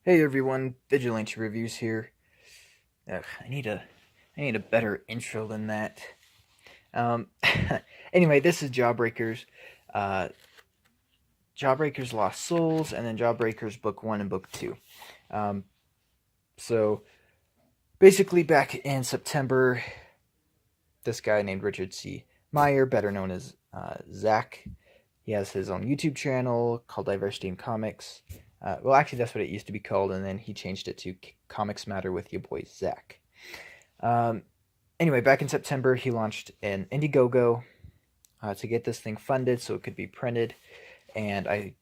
Hey everyone, Vigilante Reviews here. Ugh, I need a better intro than that. Um, anyway, this is Jawbreakers. Uh, Jawbreakers Lost Souls, and then Jawbreakers Book 1 and Book 2. Um, so, basically, back in September, this guy named Richard C. Meyer, better known as Zack, he has his own YouTube channel called Diversity in Comics. Well, actually, that's what it used to be called, and then he changed it to Comics Matter with your boy Zack. Um, anyway, back in September, he launched an Indiegogo to get this thing funded so it could be printed, and I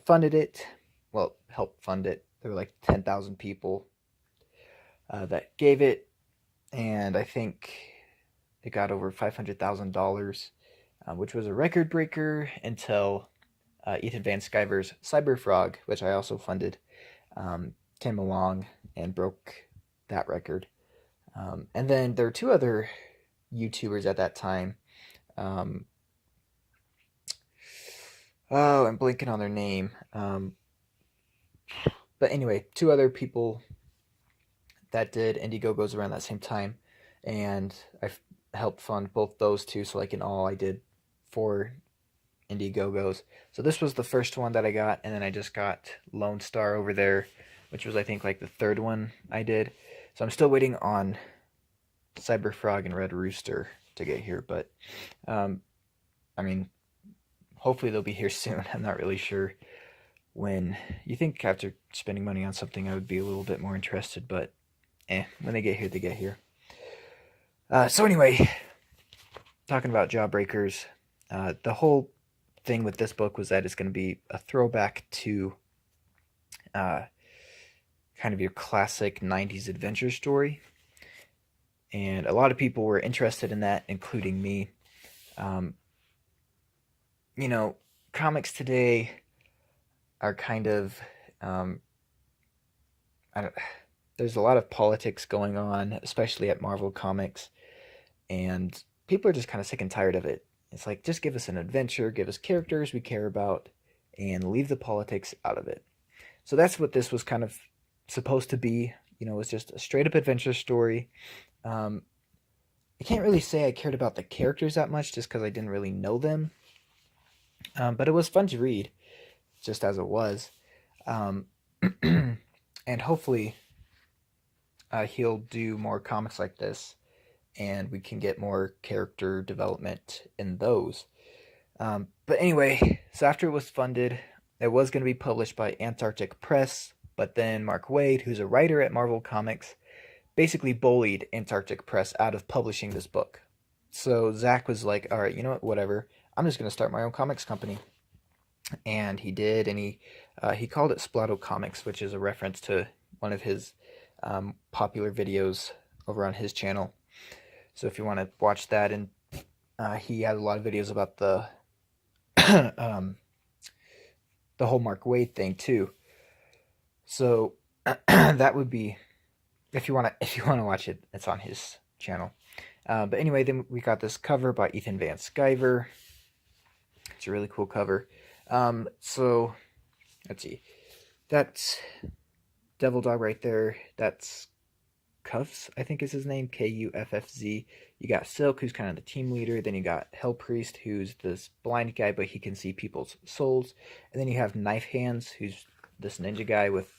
funded it. Well, helped fund it. There were like 10,000 people that gave it, and I think it got over $500,000, which was a record breaker until Ethan Van Sciver's Cyberfrog, which I also funded, came along and broke that record. And then there were two other YouTubers at that time. I'm blanking on their name. But anyway, two other people that did Indiegogos around that same time, and I helped fund both those two. So like in all, I did 4 Indiegogos. So this was the first one that I got, and then I just got Lone Star over there, which was I think like the third one I did. So I'm still waiting on Cyberfrog and Red Rooster to get here, but I mean, hopefully they'll be here soon. I'm not really sure when. You think after spending money on something I would be a little bit more interested, but when they get here, they get here. So anyway, talking about Jawbreakers, the whole thing with this book was that it's going to be a throwback to kind of your classic 90s adventure story. And a lot of people were interested in that, including me. You know, comics today are kind of, there's a lot of politics going on, especially at Marvel Comics, and people are just kind of sick and tired of it. It's like, just give us an adventure, give us characters we care about, and leave the politics out of it. So that's what this was kind of supposed to be. You know, it was just a straight up adventure story. I can't really say I cared about the characters that much just because I didn't really know them. But it was fun to read, just as it was. And hopefully he'll do more comics like this, and we can get more character development in those. But anyway, so after it was funded, it was going to be published by Antarctic Press, but then Mark Waid, who's a writer at Marvel Comics, basically bullied Antarctic Press out of publishing this book. So Zack was like, all right, you know what, whatever. I'm just going to start my own comics company. And he did, and he called it Splato Comics, which is a reference to one of his popular videos over on his channel. So if you want to watch that, and he had a lot of videos about the the whole Mark Waid thing too. So that would be, if you want to watch it, it's on his channel. But anyway, then we got this cover by Ethan Van Sciver. It's a really cool cover. So let's see. That's Devil Dog right there. That's Cuffs, I think is his name, Kuffz. You got Silk, who's kind of the team leader. Then you got Hell Priest, who's this blind guy, but he can see people's souls. And then you have Knife Hands, who's this ninja guy with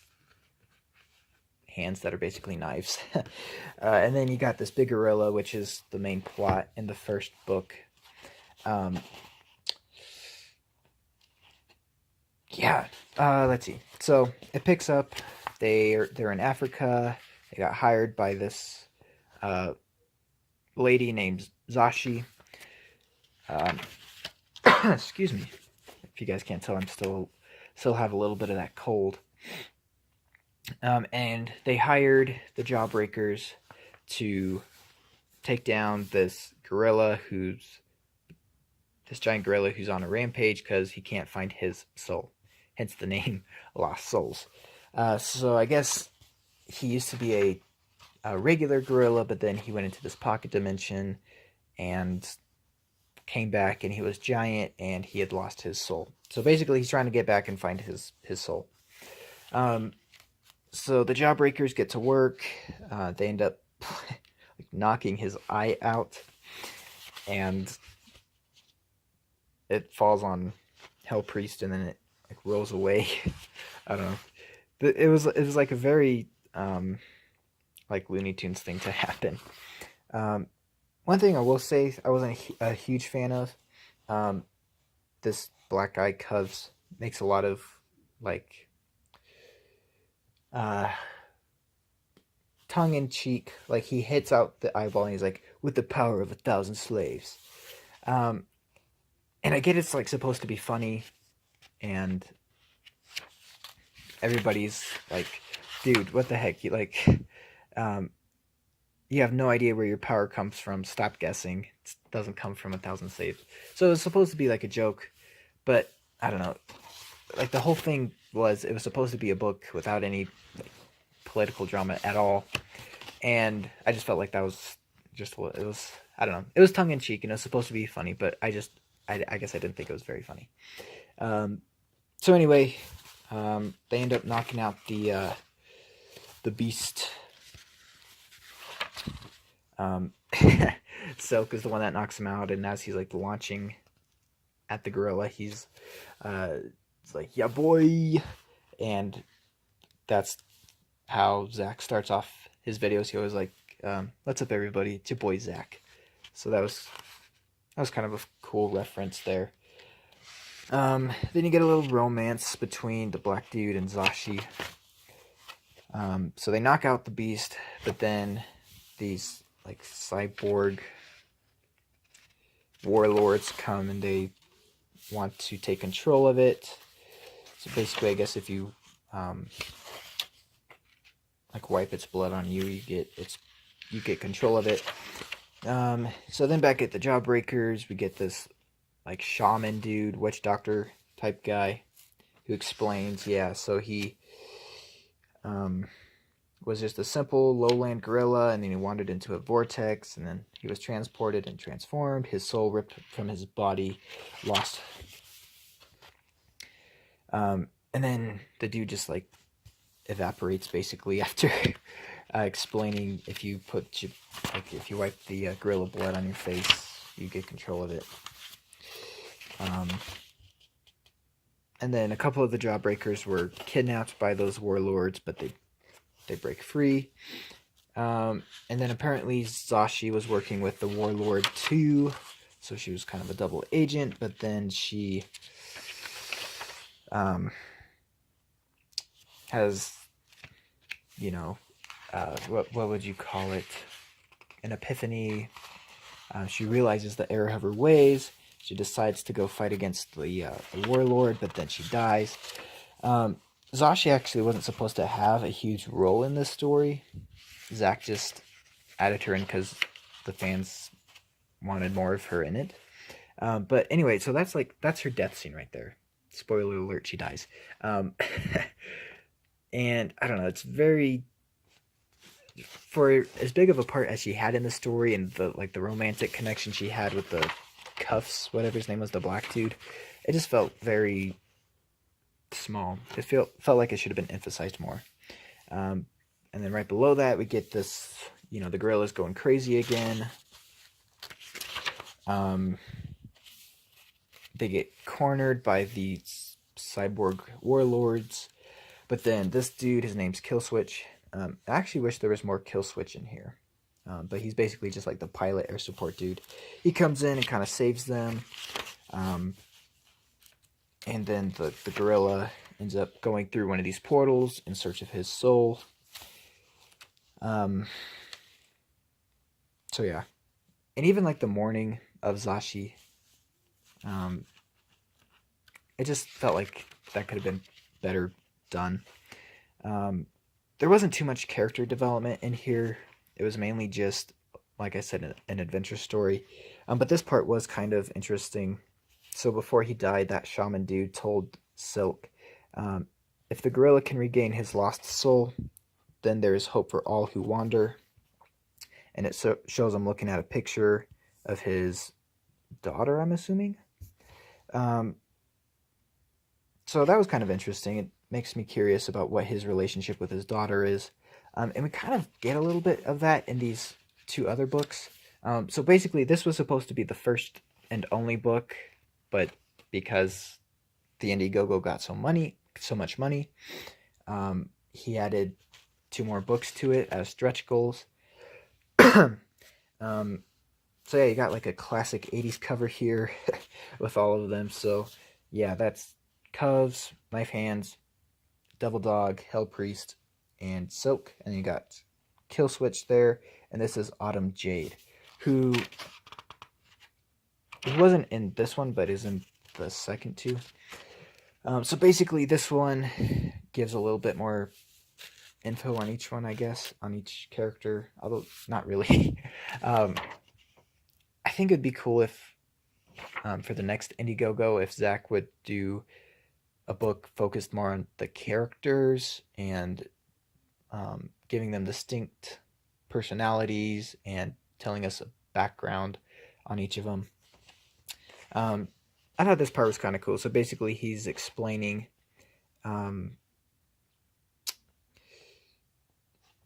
hands that are basically knives. And then you got this big gorilla, which is the main plot in the first book. Let's see. So it picks up. They're in Africa. They got hired by this lady named Zashi. Excuse me. If you guys can't tell, I'm still have a little bit of that cold. And they hired the Jawbreakers to take down this giant gorilla who's on a rampage because he can't find his soul. Hence the name Lost Souls. So I guess he used to be a regular gorilla, but then he went into this pocket dimension and came back, and he was giant, and he had lost his soul. So basically, he's trying to get back and find his soul. So the Jawbreakers get to work. They end up like knocking his eye out, and it falls on Hell Priest, and then it like rolls away. I don't know. It was like a very like Looney Tunes thing to happen. Um, One thing I will say I wasn't a huge fan of, this black guy Cubs makes a lot of like uh, tongue in cheek, like he hits out the eyeball and he's like, with the power of 1,000 slaves. Um, and I get it's like supposed to be funny, and everybody's like, dude, what the heck? Um, you have no idea where your power comes from. Stop guessing. It doesn't come from 1,000 slaves. So it was supposed to be like a joke, but I don't know. Like the whole thing it was supposed to be a book without any like, political drama at all, and I just felt like that was just what it was. I don't know. It was tongue in cheek and it was supposed to be funny, but I guess I didn't think it was very funny. So anyway, they end up knocking out the beast. Silk is the one that knocks him out, and as he's like launching at the gorilla, it's like, yeah, boy, and that's how Zack starts off his videos. He always like, what's up, everybody? It's your boy Zack. So that was kind of a cool reference there. Then you get a little romance between the black dude and Zashi. So they knock out the beast, but then these like cyborg warlords come and they want to take control of it. So basically, I guess if you like wipe its blood on you, you get control of it. So then back at the Jawbreakers, we get this like shaman dude, witch doctor type guy, who explains, yeah, so he was just a simple lowland gorilla, and then he wandered into a vortex, and then he was transported and transformed. His soul ripped from his body, lost. And then the dude just like evaporates basically after explaining if you wipe the gorilla blood on your face, you get control of it. And then a couple of the Jawbreakers were kidnapped by those warlords, but they break free. And then apparently Zashi was working with the warlord too, so she was kind of a double agent, but then she has, what would you call it? An epiphany. She realizes the error of her ways. She decides to go fight against the warlord, but then she dies. Zashi actually wasn't supposed to have a huge role in this story. Zack just added her in because the fans wanted more of her in it. But anyway, so that's her death scene right there. Spoiler alert, she dies. And I don't know, it's very, for as big of a part as she had in the story, and the romantic connection she had with the Cuffs, whatever his name was, the black dude, it just felt very small. It felt like it should have been emphasized more. And then right below that, we get this, the gorilla's going crazy again. They get cornered by these cyborg warlords, but then this dude, his name's Killswitch. I actually wish there was more Killswitch in here, but he's basically just like the pilot air support dude. He comes in and kind of saves them. And then the gorilla ends up going through one of these portals in search of his soul. So yeah. And even like the morning of Zashi, it just felt like that could have been better done. There wasn't too much character development in here. It was mainly just, like I said, an adventure story. But this part was kind of interesting. So before he died, that shaman dude told Silk, if the gorilla can regain his lost soul, then there is hope for all who wander. And it shows him looking at a picture of his daughter, I'm assuming. So that was kind of interesting. It makes me curious about what his relationship with his daughter is. And we kind of get a little bit of that in these two other books. So basically, this was supposed to be the first and only book, but because the Indiegogo got so much money, he added 2 more books to it as stretch goals. So yeah, you got like a classic 80s cover here with all of them. So yeah, that's Cubs, Knife Hands, Devil Dog, Hell Priest, and Silk. And you got Kill Switch there. And this is Autumn Jade, who wasn't in this one, but is in the second 2. So basically, this one gives a little bit more info on each one, I guess, on each character, although not really. I think it'd be cool if, for the next Indiegogo, if Zack would do a book focused more on the characters and giving them distinct personalities and telling us a background on each of them. I thought this part was kind of cool. So basically, he's explaining,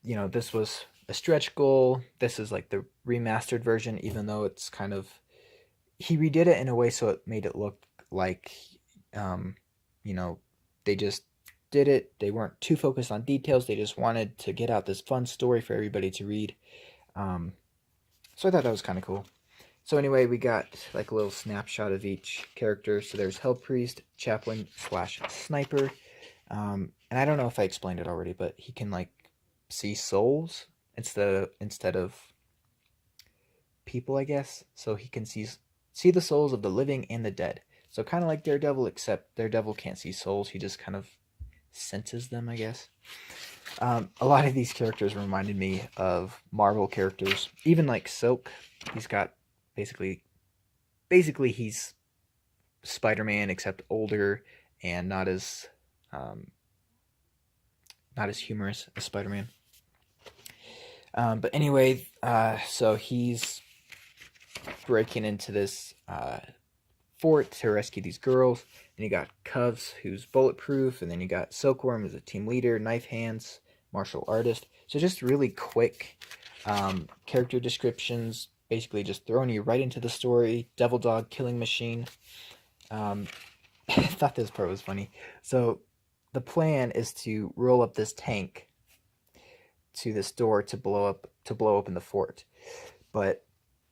this was a stretch goal. This is like the remastered version, even though it's kind of, he redid it in a way so it made it look like, they just did it. They weren't too focused on details. They just wanted to get out this fun story for everybody to read. So I thought that was kind of cool. So anyway, we got like a little snapshot of each character. So there's Hell Priest, Chaplain / Sniper. And I don't know if I explained it already, but he can like see souls instead of people, I guess. So he can see the souls of the living and the dead. So kind of like Daredevil, except Daredevil can't see souls. He just kind of senses them, I guess. A lot of these characters reminded me of Marvel characters. Even like Silk, he's got basically he's Spider-Man, except older and not as humorous as Spider-Man. But anyway, so he's breaking into this fort to rescue these girls. And you got Cubs, who's bulletproof, and then you got Silkworm, who's a team leader, Knife Hands, martial artist. So just really quick character descriptions, basically just throwing you right into the story. Devil Dog, killing machine. I thought this part was funny. So the plan is to roll up this tank to this door to blow up in the fort. But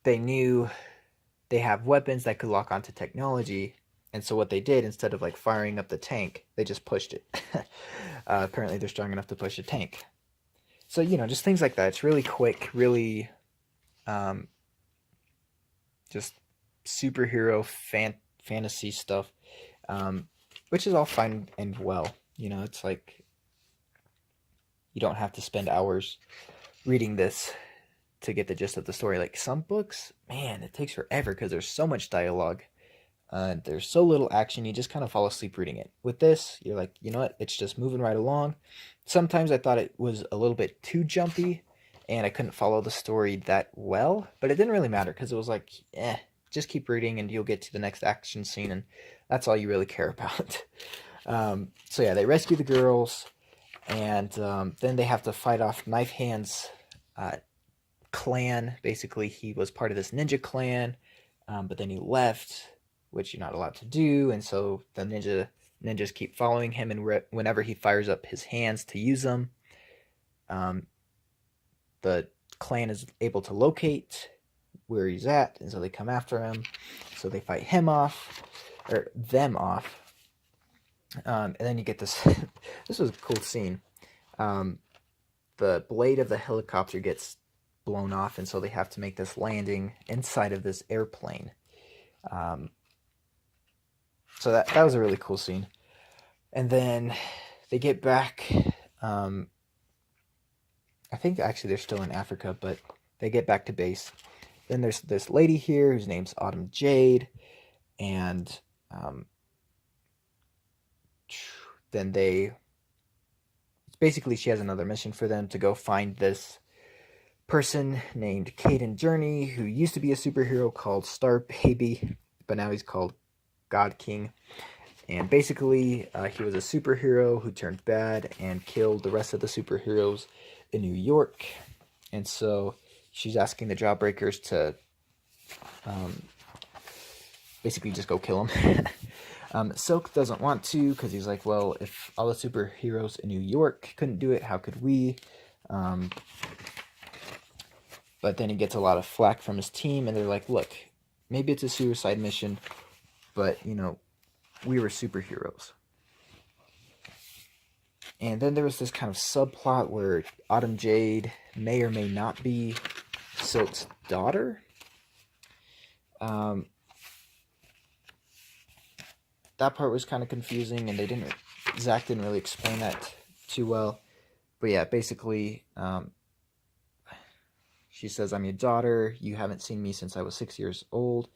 they knew they have weapons that could lock onto technology, and so what they did, instead of like firing up the tank, they just pushed it. Apparently they're strong enough to push a tank. So, just things like that. It's really quick, really just superhero fantasy stuff, which is all fine and well. It's like you don't have to spend hours reading this to get the gist of the story. Like some books, man, it takes forever because there's so much dialogue. There's so little action, you just kind of fall asleep reading it. With this, you're like, you know what, it's just moving right along. Sometimes I thought it was a little bit too jumpy, and I couldn't follow the story that well, but it didn't really matter, because it was like, just keep reading, and you'll get to the next action scene, and that's all you really care about. So yeah, they rescue the girls, and then they have to fight off Knife Hand's clan. Basically, he was part of this ninja clan, but then he left, which you're not allowed to do, and so the ninjas keep following him, and whenever he fires up his hands to use them, the clan is able to locate where he's at, and so they come after him. So they fight them off, and then you get this. This was a cool scene. The blade of the helicopter gets blown off, and so they have to make this landing inside of this airplane. So that was a really cool scene. And then they get back. I think actually they're still in Africa, but they get back to base. Then there's this lady here whose name's Autumn Jade, and then basically she has another mission for them to go find this person named Caden Journey, who used to be a superhero called Star Baby, but now he's called God King. And basically, he was a superhero who turned bad and killed the rest of the superheroes in New York. And so she's asking the Jawbreakers to basically just go kill him. Silk doesn't want to because he's like, well, if all the superheroes in New York couldn't do it, how could we? But then he gets a lot of flack from his team, and they're like, look, maybe it's a suicide mission, but, you know, we were superheroes. And then there was this kind of subplot where Autumn Jade may or may not be Silk's daughter. That part was kind of confusing, and Zack didn't really explain that too well. But yeah, basically, she says, I'm your daughter. You haven't seen me since I was 6 years old.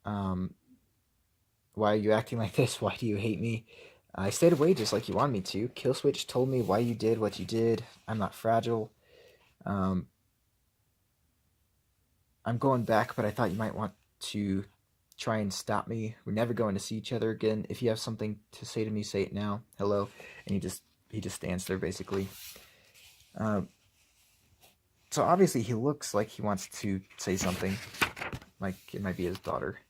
Why are you acting like this? Why do you hate me? I stayed away just like you wanted me to. Killswitch told me why you did what you did. I'm not fragile. I'm going back, but I thought you might want to try and stop me. We're never going to see each other again. If you have something to say to me, say it now. Hello. And he just stands there, basically. So obviously he looks like he wants to say something. Like it might be his daughter.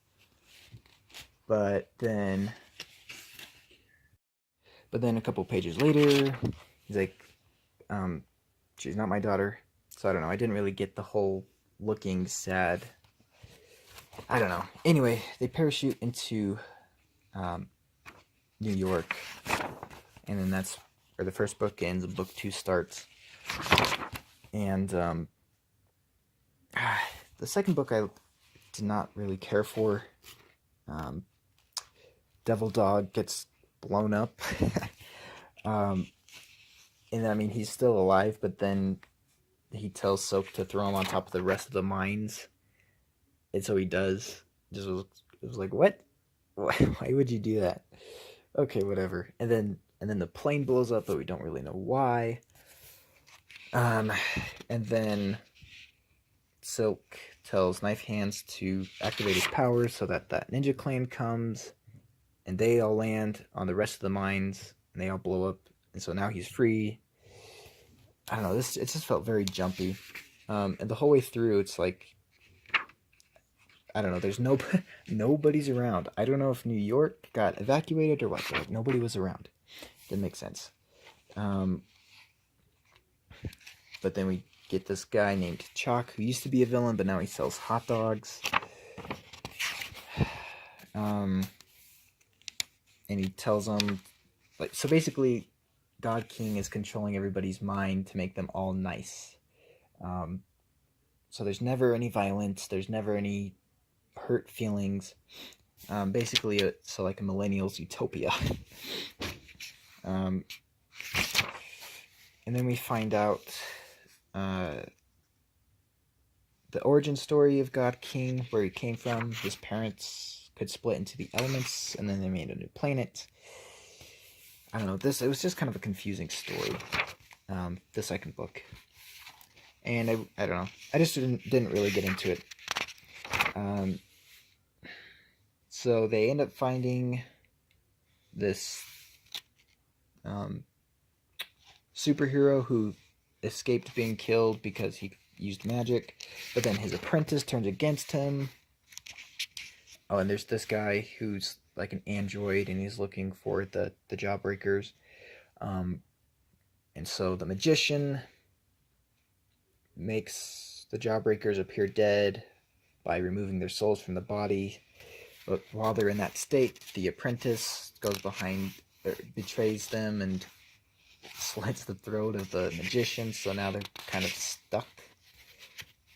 But then a couple pages later, he's like, she's not my daughter. So I don't know. I didn't really get the whole looking sad. I don't know. Anyway, they parachute into New York. And then that's where the first book ends and book 2 starts. And the second book I did not really care for. Devil Dog gets blown up. And I mean, he's still alive, but then he tells Silk to throw him on top of the rest of the mines. And so he does. It was like, what? Why would you do that? Okay, whatever. And then the plane blows up, but we don't really know why. And then Silk tells Knife Hands to activate his powers so that ninja clan comes, and they all land on the rest of the mines, and they all blow up, and so now he's free. I don't know, it just felt very jumpy. And the whole way through, it's like, I don't know, there's nobody's around. I don't know if New York got evacuated or what, but like, nobody was around. Didn't make sense. But then we get this guy named Chalk, who used to be a villain, but now he sells hot dogs. And he tells them, like, so basically, God King is controlling everybody's mind to make them all nice. So there's never any violence, there's never any hurt feelings. Basically, so like a millennial's utopia. And then we find out the origin story of God King, where he came from. His parents could split into the elements, and then they made a new planet. I don't know, it was just kind of a confusing story, the second book. And I don't know, I just didn't really get into it. So they end up finding this superhero who escaped being killed because he used magic, but then his apprentice turns against him. Oh, and there's this guy who's like an android, and he's looking for the Jawbreakers. And so the magician makes the Jawbreakers appear dead by removing their souls from the body. But while they're in that state, the apprentice goes behind, betrays them, and slits the throat of the magician. So now they're kind of stuck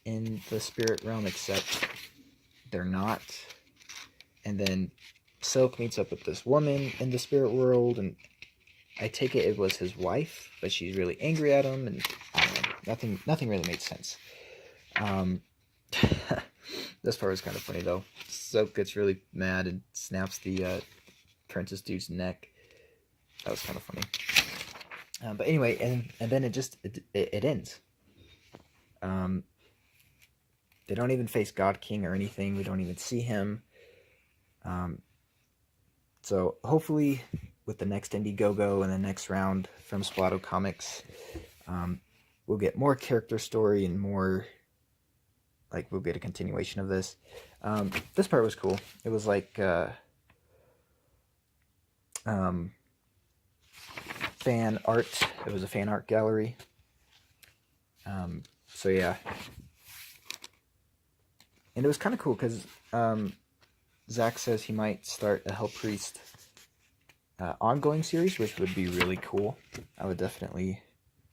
in the spirit realm, except they're not. And then Silk meets up with this woman in the spirit world, and I take it was his wife, but she's really angry at him, and I don't know, nothing really made sense. This part was kind of funny though. Silk gets really mad and snaps the apprentice dude's neck. That was kind of funny. But anyway, and then it ends. They don't even face God King or anything. We don't even see him. So hopefully with the next Indiegogo and the next round from Splato Comics, we'll get more character story and more, like, we'll get a continuation of this. This part was cool. It was like fan art. It was a fan art gallery. So yeah. And it was kind of cool because Zack says he might start a Hell Priest ongoing series, which would be really cool. I would definitely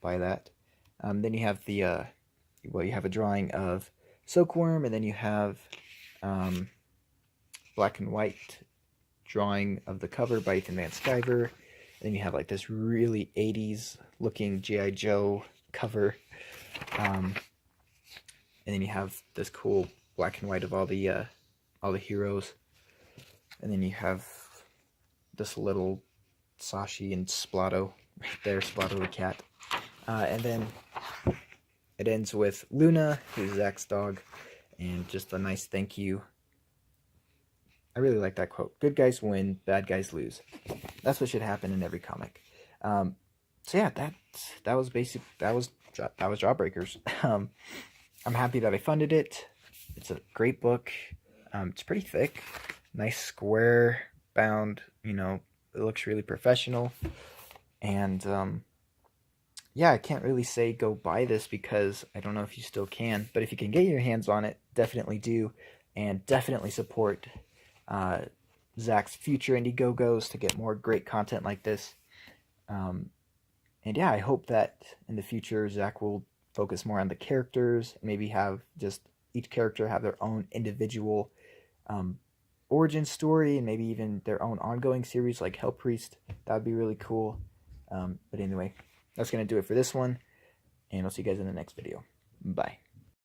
buy that. Then you have the, well, you have a drawing of Silkworm, and then you have black and white drawing of the cover by Ethan Van Sciver. And then you have like this really 80s looking G.I. Joe cover. And then you have this cool black and white of all the heroes. And then you have this little Sashi and Splato right there, Splato the cat. And then it ends with Luna, who's Zack's dog, and just a nice thank you. I really like that quote. Good guys win, bad guys lose. That's what should happen in every comic. So yeah, that was Jawbreakers. I'm happy that I funded it. It's a great book. It's pretty thick, nice square bound. You know, it looks really professional. And yeah, I can't really say go buy this because I don't know if you still can. But if you can get your hands on it, definitely do, and definitely support Zack's future Indiegogos to get more great content like this. And yeah, I hope that in the future Zack will focus more on the characters, maybe have just each character have their own individual origin story, and maybe even their own ongoing series like Hell Priest. That would be really cool. But anyway, that's going to do it for this one, and I'll see you guys in the next video. Bye.